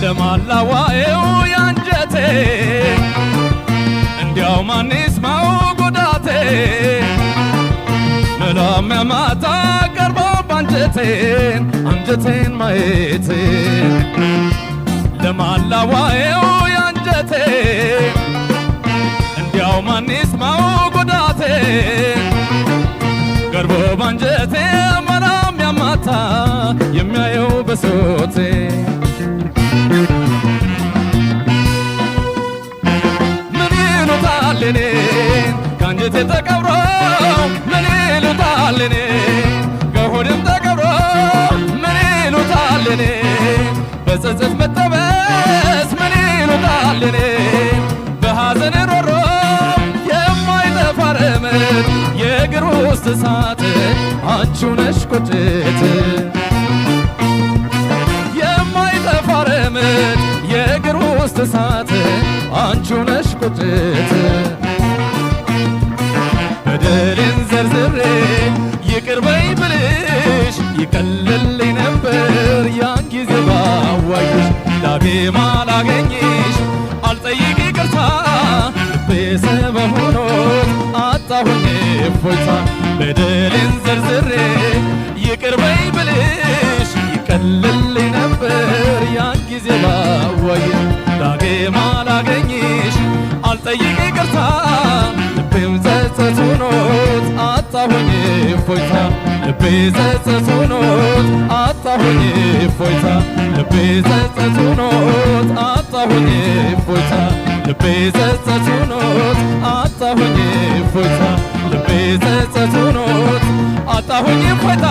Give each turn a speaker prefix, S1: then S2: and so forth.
S1: ለማላዋኤው ያንጀቴ እንዲያው ማን ይስማው ጉዳቴ መላም ያማታ ቀርቦ አንጀቴን ማየቴ ለማላዋኤው ያንጀቴ እንዲያው ማን ይስማው ጉዳቴ ቀርቦ ባንጀቴ መላም ያማታ የሚያየው በሶቴ ምን ይሉታል እኔን ካንጀቴ ተቀብሮ ምን ይሉታል እኔን ከሆድም ተቀብሮ ምን ይሉታል እኔን በጸጸት መጠበስ ምን ይሉታል እኔን በሐዘን ሮሮ የማይጠፋ ረመድ የእግር ውስጥ እሳት አንቺው ነሽ ቁጭት የማይጠፋ ረመድ የእግር ውስጥ እሳት አንቺው ነሽ ቁጭት በደሌን ዘርዝሬ ይቅር በይ ብልሽ ይቀልልኝ ነበር ያን ጊዜ ባዋይሽ ዳግም አላገኝሽ አልጠይቅ ይቅርታ ልቤ ሰበብ ሆኖት አጣሁኝ እፎይታ በደሌን ዘርዝሬ ይቅር በይ ብልሽ ይቀልልኝ ነበር ያን ጊዜ ባዋይሽ ዳግም አላገኝሽ አልጠይቅ ይቅርታ ልቤም ጸጸት ሆኖት አጣሁኝ እፎይታ ልቤ ጸጸት ሆኖት አጣሁኝ እፎይታ ልቤ ጸጸት ሆኖት አጣሁኝ እፎይታ ልቤ ጸጸት ሆኖት አጣሁኝ እፎይታ ልቤ ጸጸት ሆኖት አጣሁኝ እፎይታ